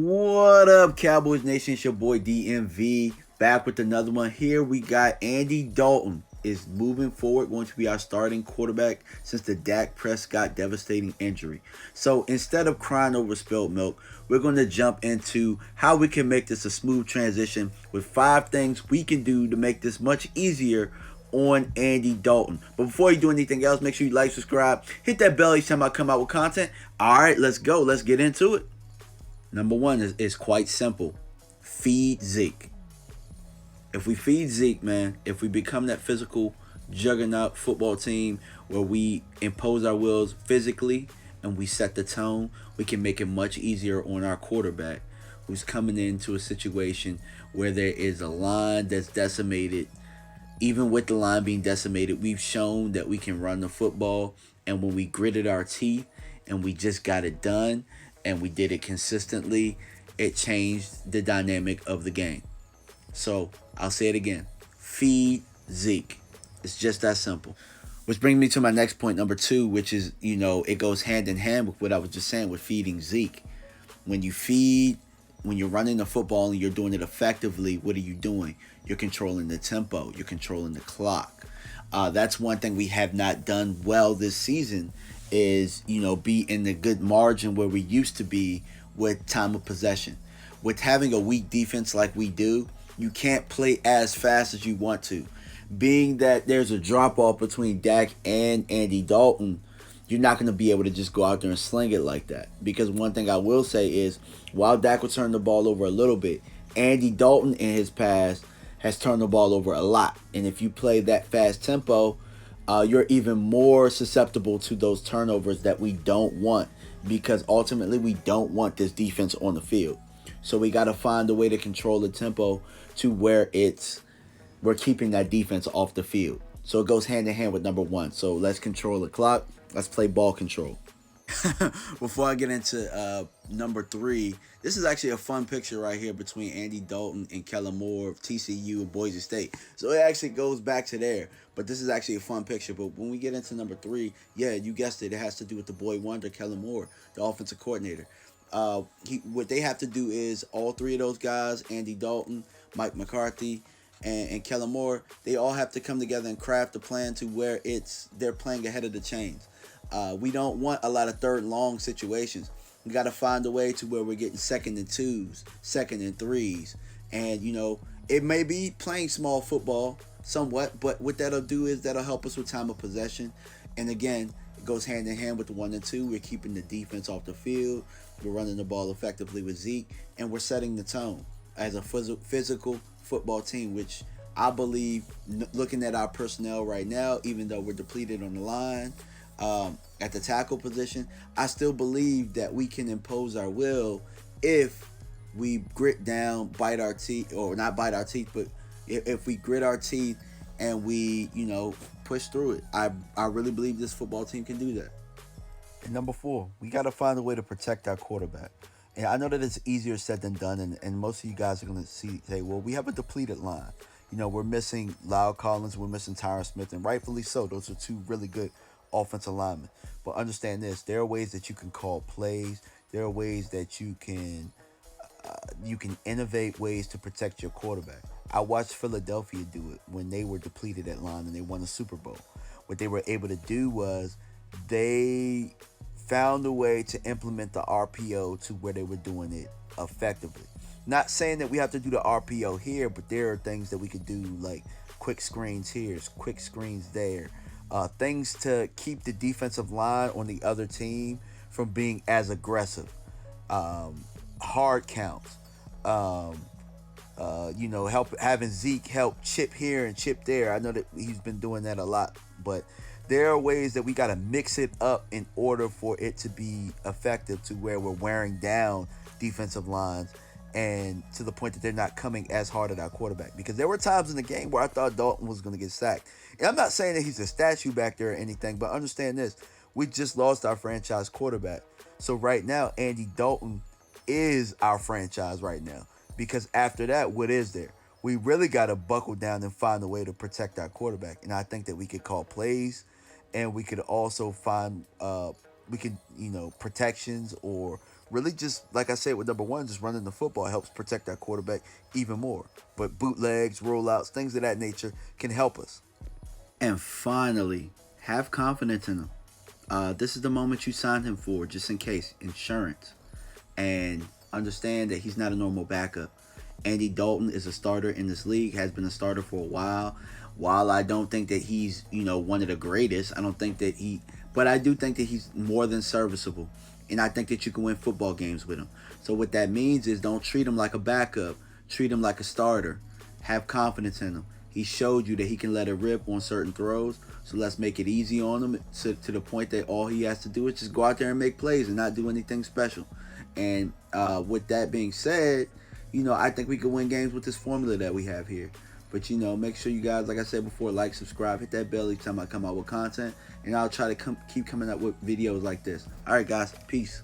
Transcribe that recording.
What up, Cowboys Nation? It's your boy DMV back with another one. Here we got Andy Dalton is moving forward, going to be our starting quarterback since the Dak Prescott devastating injury. So instead of crying over spilled milk, we're going to jump into how we can make this a smooth transition with 5 things we can do to make this much easier on Andy Dalton. But before you do anything else, make sure you like, subscribe, hit that bell each time I come out with content. All right, let's go. Let's get into it. Number one is quite simple. Feed Zeke. If we feed Zeke, man, if we become that physical juggernaut football team where we impose our wills physically and we set the tone, we can make it much easier on our quarterback who's coming into a situation where there is a line that's decimated. Even with the line being decimated, we've shown that we can run the football. And when we gritted our teeth and we just got it done and we did it consistently, it changed the dynamic of the game. So I'll say it again. Feed Zeke. It's just that simple. Which brings me to my next point, number 2, which is, it goes hand in hand with what I was just saying with feeding Zeke. When you feed, when you're running the football and you're doing it effectively, what are you doing? You're controlling the tempo. You're controlling the clock. That's one thing we have not done well this season is, be in the good margin where we used to be with time of possession. With having a weak defense like we do, you can't play as fast as you want to. Being that there's a drop-off between Dak and Andy Dalton, you're not going to be able to just go out there and sling it like that. Because one thing I will say is, while Dak will turn the ball over a little bit, Andy Dalton in his past has turned the ball over a lot. And if you play that fast tempo, you're even more susceptible to those turnovers that we don't want. Because ultimately, we don't want this defense on the field. So we got to find a way to control the tempo to where we're keeping that defense off the field. So it goes hand in hand with number 1. So let's control the clock. Let's play ball control. Before I get into number 3, this is actually a fun picture right here between Andy Dalton and Kellen Moore of TCU and Boise State. So it actually goes back to there. But this is actually a fun picture. But when we get into number 3, yeah, you guessed it. It has to do with the boy wonder, Kellen Moore, the offensive coordinator. What they have to do is all 3 of those guys, Andy Dalton, Mike McCarthy, and Kellen Moore, they all have to come together and craft a plan to where they're playing ahead of the chains. We don't want a lot of third long situations. We got to find a way to where we're getting 2nd and 2s, 2nd and 3s. And, it may be playing small football somewhat, but what that'll do is that'll help us with time of possession. And again, it goes hand in hand with the 1 and 2. We're keeping the defense off the field. We're running the ball effectively with Zeke. And we're setting the tone as a physical football team, which I believe, looking at our personnel right now, even though we're depleted on the line, at the tackle position, I still believe that we can impose our will if we grit down, bite our teeth, or not bite our teeth, but if we grit our teeth and we, push through it. I really believe this football team can do that. And number 4, we got to find a way to protect our quarterback. And I know that it's easier said than done, and most of you guys are going to say, well, we have a depleted line. We're missing Lyle Collins, we're missing Tyron Smith, and rightfully so. Those are 2 really good offensive linemen. But understand this, there are ways that you can call plays. There are ways that you can innovate ways to protect your quarterback. I watched Philadelphia do it when they were depleted at line and they won a Super Bowl. What they were able to do was they found a way to implement the RPO to where they were doing it effectively. Not saying that we have to do the RPO here, but there are things that we could do like quick screens here, quick screens there. Things to keep the defensive line on the other team from being as aggressive. Hard counts. Having Zeke help chip here and chip there. I know that he's been doing that a lot, but there are ways that we got to mix it up in order for it to be effective to where we're wearing down defensive lines and to the point that they're not coming as hard at our quarterback. Because there were times in the game where I thought Dalton was going to get sacked. And I'm not saying that he's a statue back there or anything, but understand this. We just lost our franchise quarterback. So right now, Andy Dalton is our franchise right now. Because after that, what is there? We really got to buckle down and find a way to protect our quarterback. And I think that we could call plays, and we could also find protections or really just, like I said, with number one, just running the football helps protect that quarterback even more. But bootlegs, rollouts, things of that nature can help us. And finally, have confidence in him. This is the moment you signed him for, just in case, insurance. And understand that he's not a normal backup. Andy Dalton is a starter in this league, has been a starter for a while. While I don't think that he's, one of the greatest, I don't think that but I do think that he's more than serviceable. And I think that you can win football games with him. So what that means is don't treat him like a backup. Treat him like a starter. Have confidence in him. He showed you that he can let it rip on certain throws. So let's make it easy on him to the point that all he has to do is just go out there and make plays and not do anything special. And with that being said, I think we could win games with this formula that we have here. But, make sure you guys, like I said before, like, subscribe, hit that bell each time I come out with content. And I'll try to keep coming up with videos like this. All right, guys. Peace.